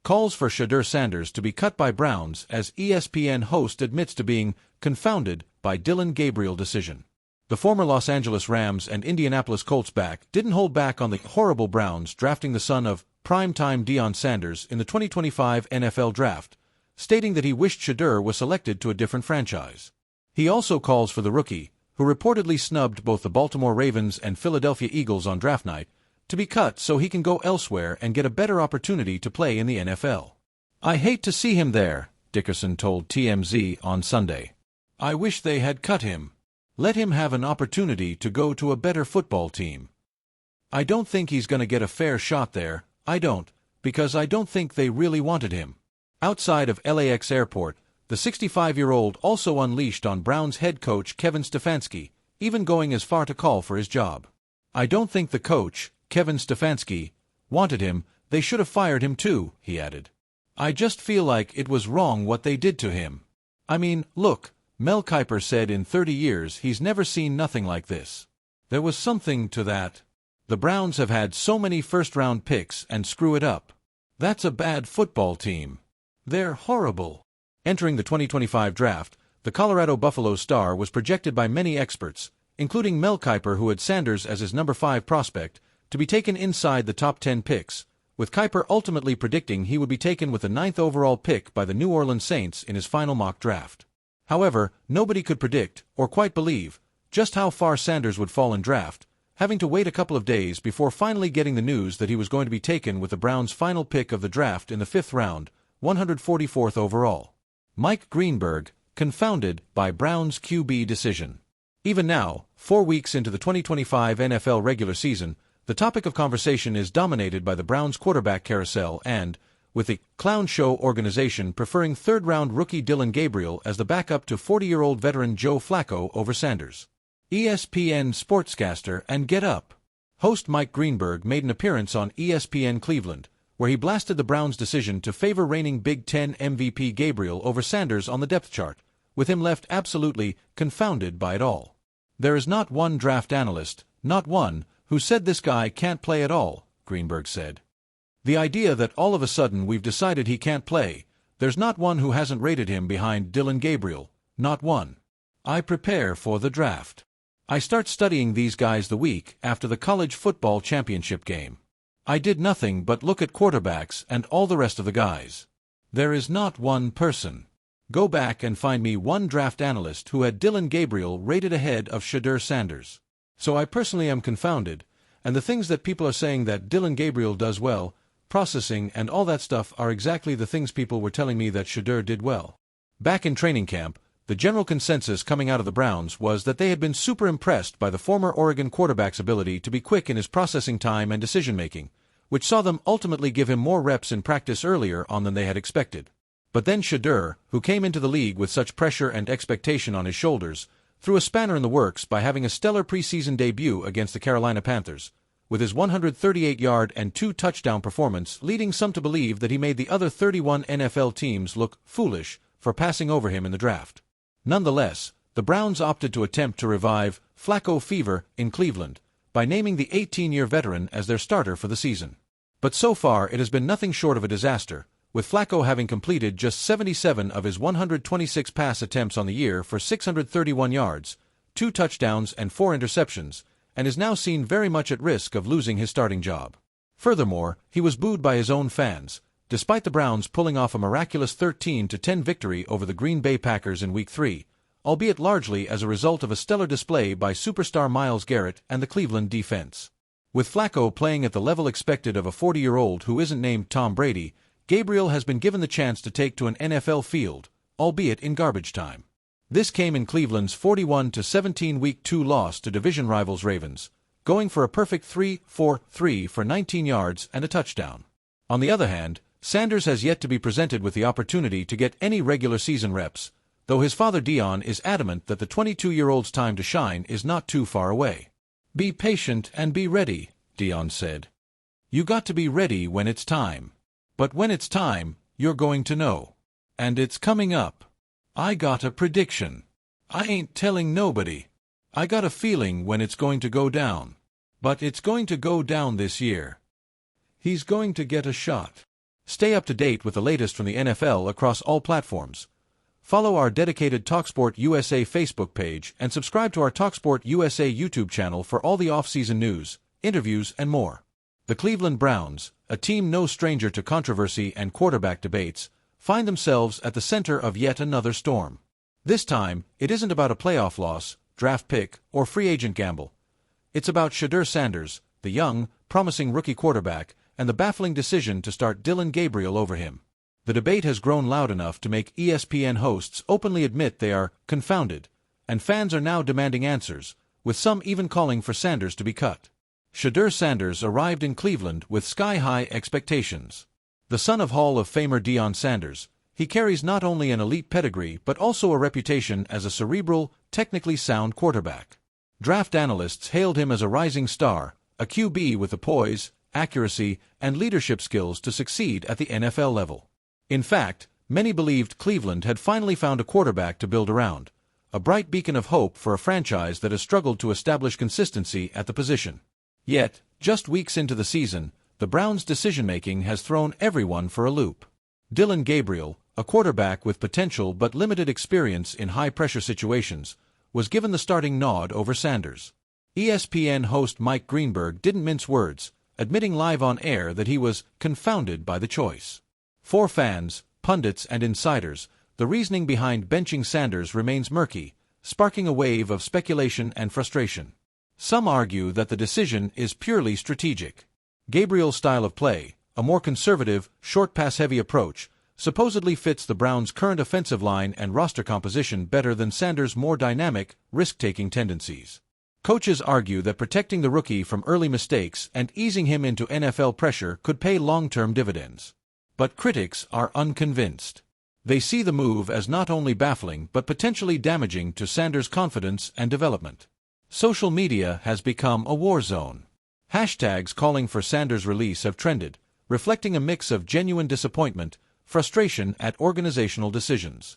calls for Shedeur Sanders to be cut by Browns as ESPN host admits to being confounded by Dillon Gabriel decision. The former Los Angeles Rams and Indianapolis Colts back didn't hold back on the horrible Browns drafting the son of primetime Deion Sanders in the 2025 NFL Draft, stating that he wished Shedeur was selected to a different franchise. He also calls for the rookie, who reportedly snubbed both the Baltimore Ravens and Philadelphia Eagles on draft night, to be cut so he can go elsewhere and get a better opportunity to play in the NFL. "I hate to see him there," Dickerson told TMZ on Sunday. "I wish they had cut him. Let him have an opportunity to go to a better football team. I don't think he's going to get a fair shot there, I don't, because I don't think they really wanted him." Outside of LAX Airport, the 65-year-old also unleashed on Browns head coach Kevin Stefanski, even going as far to call for his job. "I don't think the coach, Kevin Stefanski, wanted him, they should have fired him too," he added. "I just feel like it was wrong what they did to him. I mean, look, Mel Kiper said in 30 years he's never seen nothing like this. There was something to that. The Browns have had so many first-round picks and screw it up. That's a bad football team. They're horrible." Entering the 2025 draft, the Colorado Buffaloes star was projected by many experts, including Mel Kiper, who had Sanders as his number 5 prospect, to be taken inside the top 10 picks, with Kiper ultimately predicting he would be taken with the 9th overall pick by the New Orleans Saints in his final mock draft. However, nobody could predict, or quite believe, just how far Sanders would fall in draft, having to wait a couple of days before finally getting the news that he was going to be taken with the Browns' final pick of the draft in the 5th round, 144th overall. Mike Greenberg, confounded by Browns' QB decision. Even now, 4 weeks into the 2025 NFL regular season, the topic of conversation is dominated by the Browns' quarterback carousel and, with the clown show organization preferring third-round rookie Dillon Gabriel as the backup to 40-year-old veteran Joe Flacco over Sanders. ESPN sportscaster and Get Up host Mike Greenberg made an appearance on ESPN Cleveland, where he blasted the Browns' decision to favor reigning Big Ten MVP Gabriel over Sanders on the depth chart, with him left absolutely confounded by it all. "There is not one draft analyst, not one, who said this guy can't play at all," Greenberg said. "The idea that all of a sudden we've decided he can't play, there's not one who hasn't rated him behind Dillon Gabriel, not one. I prepare for the draft. I start studying these guys the week after the college football championship game. I did nothing but look at quarterbacks and all the rest of the guys. There is not one person. Go back and find me one draft analyst who had Dillon Gabriel rated ahead of Shedeur Sanders. So I personally am confounded, and the things that people are saying that Dillon Gabriel does well, processing and all that stuff, are exactly the things people were telling me that Shedeur did well." Back in training camp, the general consensus coming out of the Browns was that they had been super impressed by the former Oregon quarterback's ability to be quick in his processing time and decision-making, which saw them ultimately give him more reps in practice earlier on than they had expected. But then Shedeur, who came into the league with such pressure and expectation on his shoulders, threw a spanner in the works by having a stellar preseason debut against the Carolina Panthers, with his 138-yard and 2-touchdown performance leading some to believe that he made the other 31 NFL teams look foolish for passing over him in the draft. Nonetheless, the Browns opted to attempt to revive Flacco fever in Cleveland by naming the 18-year veteran as their starter for the season. But so far it has been nothing short of a disaster, with Flacco having completed just 77 of his 126 pass attempts on the year for 631 yards, 2 touchdowns and 4 interceptions, and is now seen very much at risk of losing his starting job. Furthermore, he was booed by his own fans, despite the Browns pulling off a miraculous 13-10 victory over the Green Bay Packers in Week 3, albeit largely as a result of a stellar display by superstar Myles Garrett and the Cleveland defense. With Flacco playing at the level expected of a 40-year-old who isn't named Tom Brady, Gabriel has been given the chance to take to an NFL field, albeit in garbage time. This came in Cleveland's 41-17 Week 2 loss to division rivals Ravens, going for a perfect 3-4-3 for 19 yards and a touchdown. On the other hand, Sanders has yet to be presented with the opportunity to get any regular season reps, though his father Deion is adamant that the 22-year-old's time to shine is not too far away. "Be patient and be ready," Deion said. "You got to be ready when it's time. But when it's time, you're going to know. And it's coming up. I got a prediction. I ain't telling nobody. I got a feeling when it's going to go down. But it's going to go down this year. He's going to get a shot." Stay up to date with the latest from the NFL across all platforms. Follow our dedicated TalkSport USA Facebook page and subscribe to our TalkSport USA YouTube channel for all the off-season news, interviews, and more. The Cleveland Browns, a team no stranger to controversy and quarterback debates, find themselves at the center of yet another storm. This time, it isn't about a playoff loss, draft pick, or free agent gamble. It's about Shedeur Sanders, the young, promising rookie quarterback, and the baffling decision to start Dillon Gabriel over him. The debate has grown loud enough to make ESPN hosts openly admit they are confounded, and fans are now demanding answers, with some even calling for Sanders to be cut. Shedeur Sanders arrived in Cleveland with sky-high expectations. The son of Hall of Famer Deion Sanders, he carries not only an elite pedigree but also a reputation as a cerebral, technically sound quarterback. Draft analysts hailed him as a rising star, a QB with the poise, accuracy, and leadership skills to succeed at the NFL level. In fact, many believed Cleveland had finally found a quarterback to build around, a bright beacon of hope for a franchise that has struggled to establish consistency at the position. Yet, just weeks into the season, the Browns' decision-making has thrown everyone for a loop. Dillon Gabriel, a quarterback with potential but limited experience in high-pressure situations, was given the starting nod over Sanders. ESPN host Mike Greenberg didn't mince words, admitting live on air that he was confounded by the choice. For fans, pundits, and insiders, the reasoning behind benching Sanders remains murky, sparking a wave of speculation and frustration. Some argue that the decision is purely strategic. Gabriel's style of play, a more conservative, short-pass-heavy approach, supposedly fits the Browns' current offensive line and roster composition better than Sanders' more dynamic, risk-taking tendencies. Coaches argue that protecting the rookie from early mistakes and easing him into NFL pressure could pay long-term dividends. But critics are unconvinced. They see the move as not only baffling but potentially damaging to Sanders' confidence and development. Social media has become a war zone. Hashtags calling for Sanders' release have trended, reflecting a mix of genuine disappointment, frustration at organizational decisions,